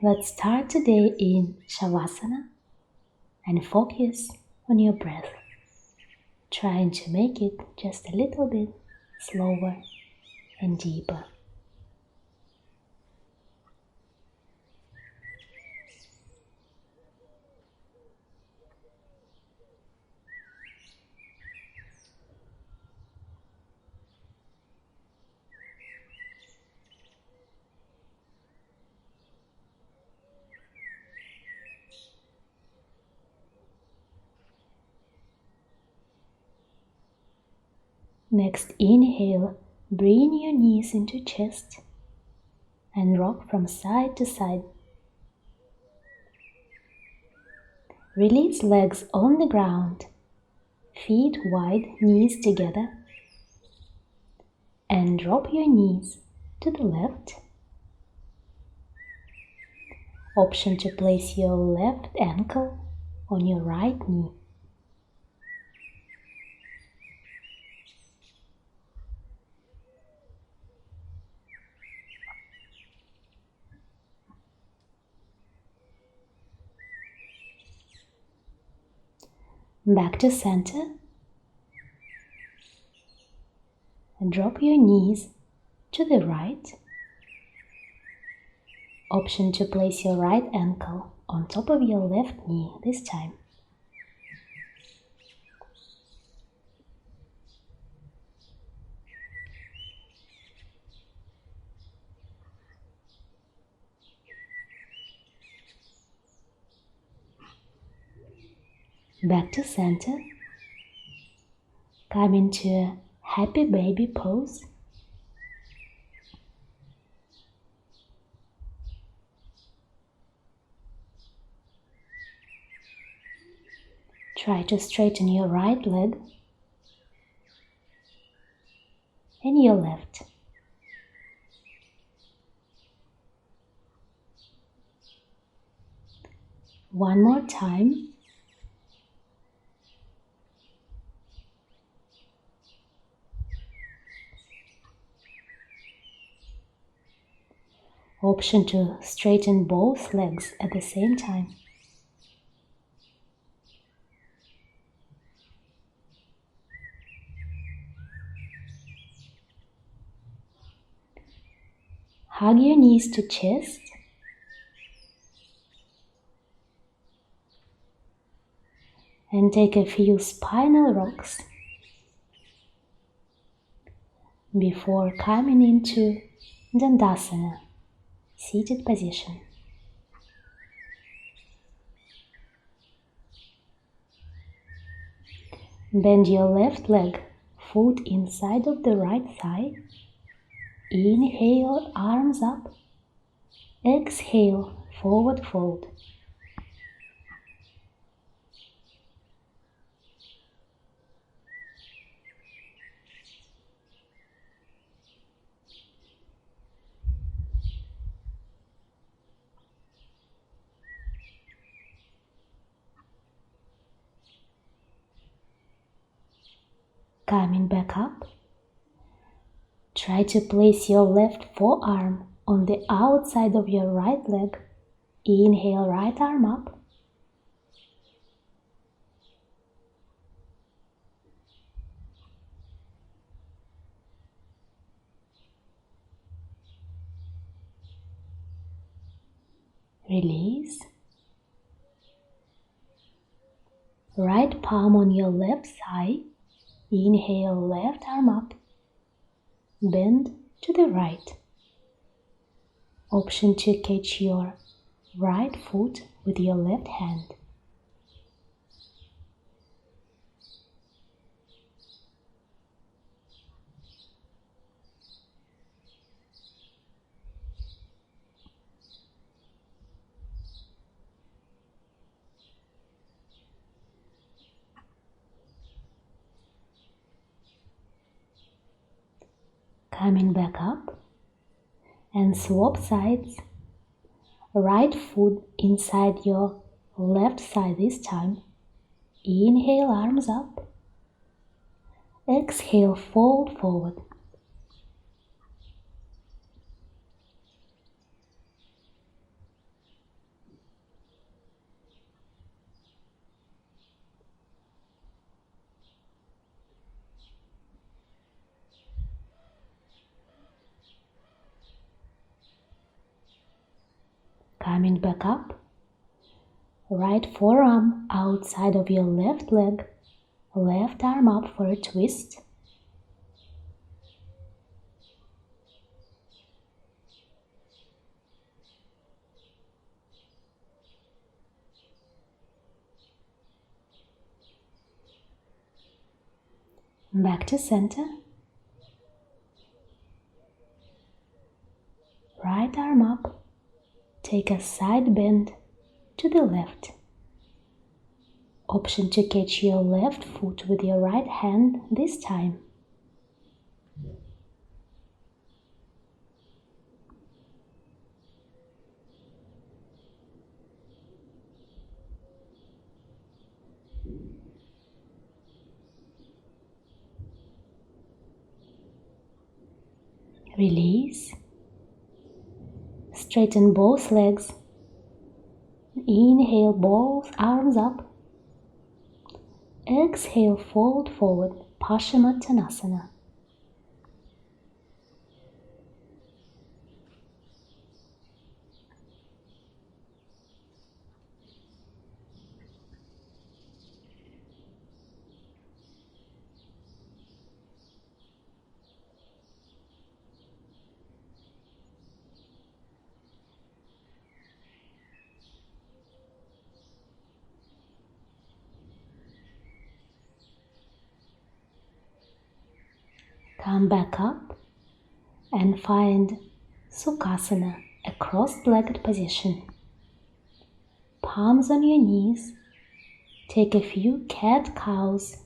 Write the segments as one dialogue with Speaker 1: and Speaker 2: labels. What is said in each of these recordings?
Speaker 1: Let's start today in Shavasana and focus on your breath, trying to make it just a little bit slower and deeper. Next inhale, bring your knees into chest and rock from side to side. Release legs on the ground, feet wide, knees together, and drop your knees to the left. Option to place your left ankle on your right knee. Back to center. And drop your knees to the right. Option to place your right ankle on top of your left knee this time. Back to center. Come into a happy baby pose. Try to straighten your right leg and your left. One more time. Option to straighten both legs at the same time. Hug your knees to chest. And take a few spinal rocks before coming into Dandasana, seated position. Bend your left leg, foot inside of the right thigh. Inhale, arms up. Exhale, forward fold. Coming back up, try to place your left forearm on the outside of your right leg. Inhale, right arm up. Release. Right palm on your left thigh. Inhale, left arm up. Bend to the right. Option to catch your right foot with your left hand. Coming back up and swap sides. Right foot inside your left thigh this time. Inhale, arms up. Exhale, fold forward. Coming back up. Right forearm outside of your left leg, left arm up for a twist. Back to center. Right arm up. Take a side bend to the left. Option to catch your left foot with your right hand this time. Release. Straighten both legs. Inhale, both arms up. Exhale, fold forward, Paschimottanasana. Come back up and find Sukhasana, a cross-legged position. Palms on your knees. Take a few cat-cows.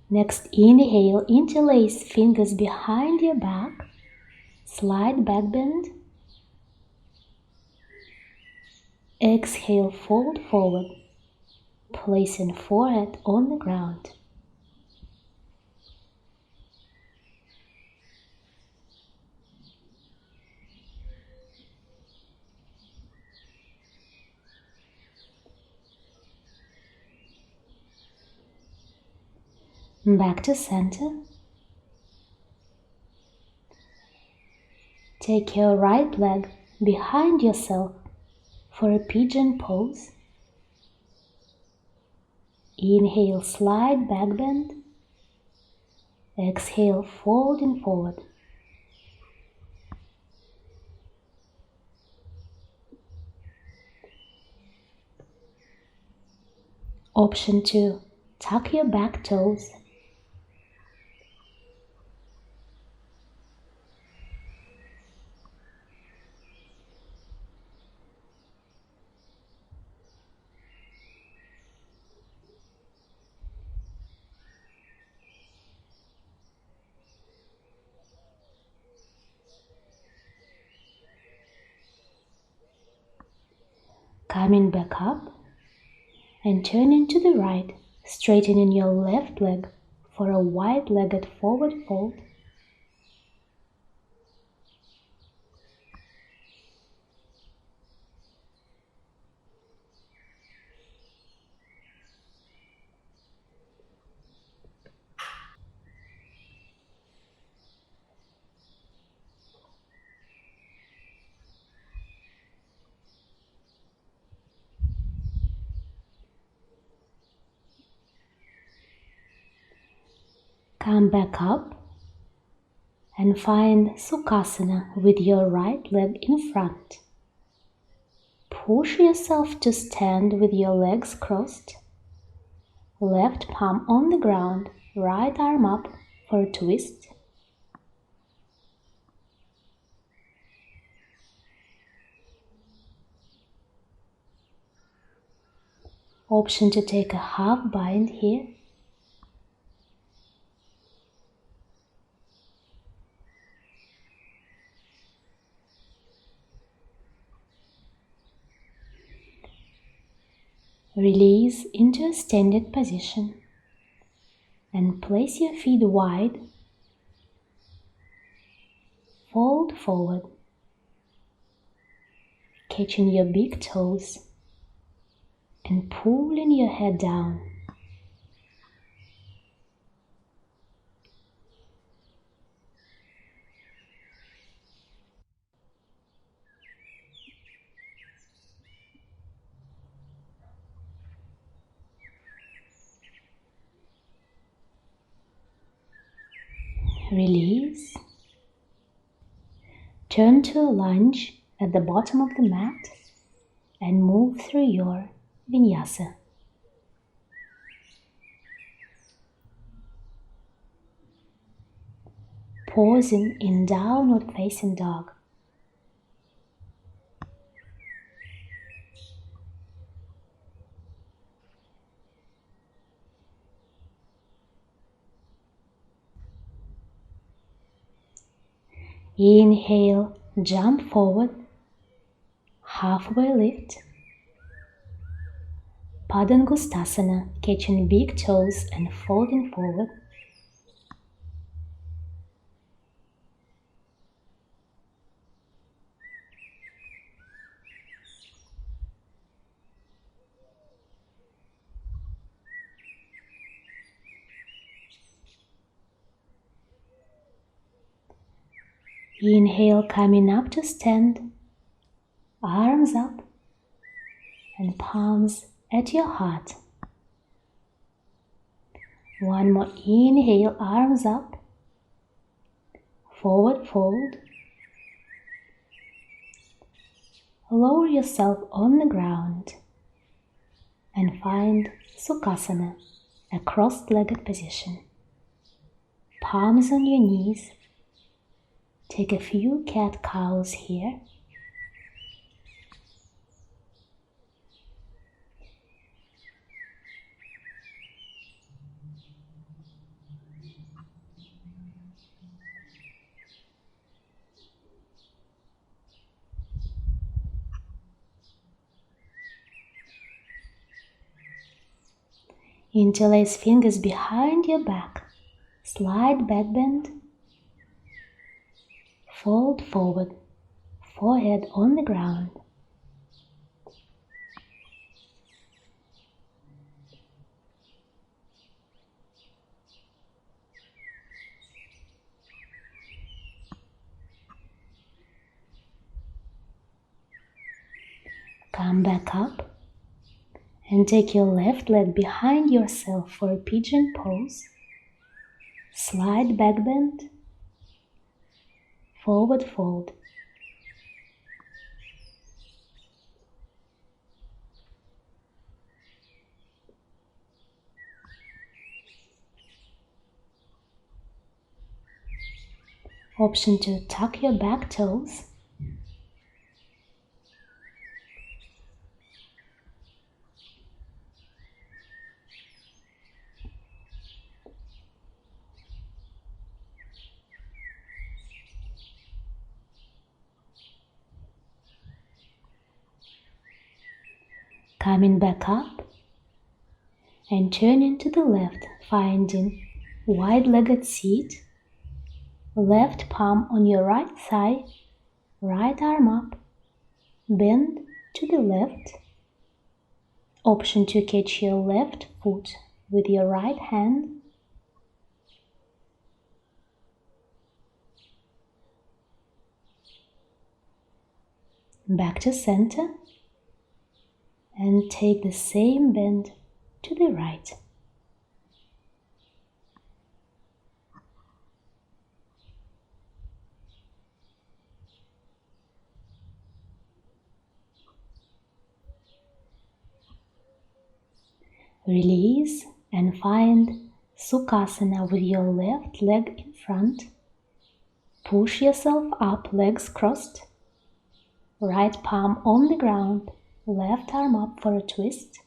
Speaker 1: Next, inhale, interlace fingers behind your back, slide back bend. Exhale, fold forward, placing forehead on the ground. Back to center. Take your right leg behind yourself for a pigeon pose. Inhale, slide back bend. Exhale, folding forward. Option 2. Tuck your back toes. Coming back up and turning to the right, straightening your left leg for a wide-legged forward fold. Come back up and find Sukhasana with your right leg in front. Push yourself to stand with your legs crossed. Left palm on the ground, right arm up for a twist. Option to take a half bind here. Release into a standing position and place your feet wide. Fold forward, catching your big toes and pulling your head down. Release. Turn to a lunge at the bottom of the mat and move through your Vinyasa. Pausing in downward facing dog. Inhale, jump forward, halfway lift. Padangustasana, catching big toes and folding forward. Inhale, coming up to stand, arms up and palms at your heart. One more inhale, arms up, forward fold. Lower yourself on the ground and find Sukhasana, a cross-legged position. Palms on your knees. Take a few cat-cows here. Interlace fingers behind your back. Slide back bend. Fold forward, forehead on the ground. Come back up and take your left leg behind yourself for a pigeon pose. Slide back bend. Forward fold. Option to tuck your back toes. Coming back up and turning to the left, finding wide-legged seat. Left palm on your right thigh, right arm up, bend to the left. Option to catch your left foot with your right hand. Back to center and take the same bend to the right. Release and find Sukhasana with your left leg in front. Push yourself up, legs crossed. Right palm on the ground, left arm up for a twist.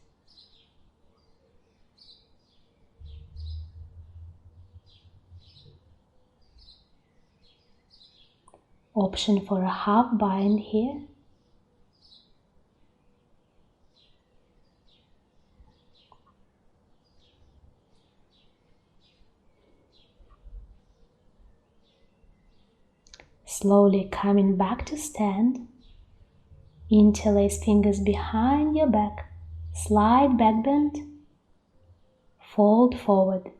Speaker 1: Option for a half bind here. Slowly coming back to stand. Interlace fingers behind your back. Slide back bend. Fold forward.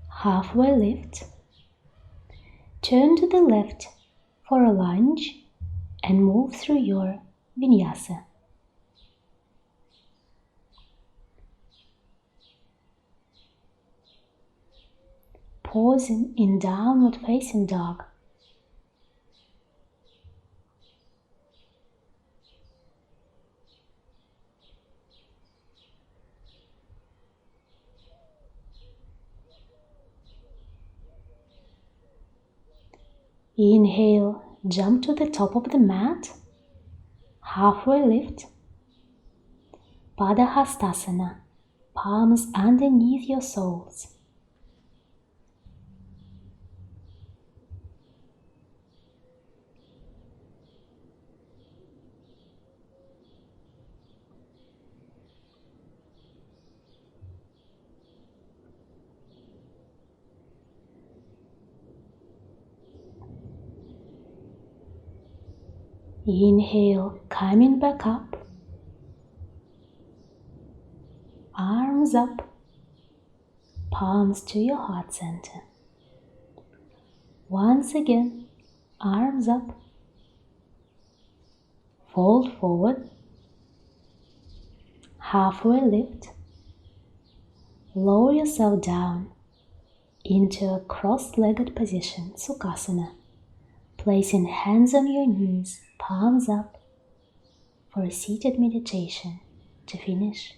Speaker 1: Halfway lift. Turn to the left for a lunge and move through your Vinyasa. Pausing in downward facing dog. Inhale, jump to the top of the mat. Halfway lift. Padahastasana, palms underneath your soles. Inhale, coming back up. Arms up, palms to your heart center. Once again, arms up. Fold forward. Halfway lift. Lower yourself down into a cross-legged position, Sukhasana. Placing hands on your knees, palms up, for a seated meditation to finish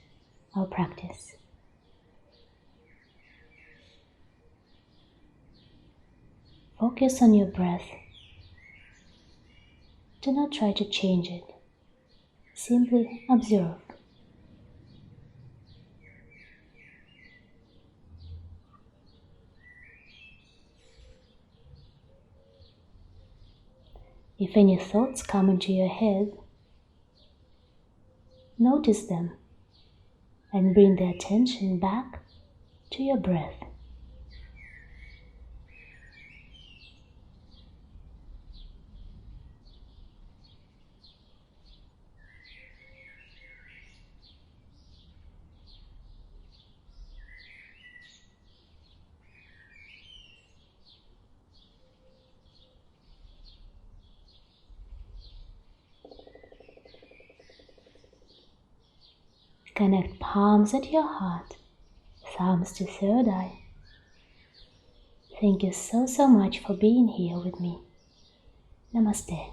Speaker 1: our practice. Focus on your breath. Do not try to change it. Simply observe. If any thoughts come into your head, notice them and bring the attention back to your breath. Connect palms at your heart, thumbs to third eye. Thank you so much for being here with me. Namaste.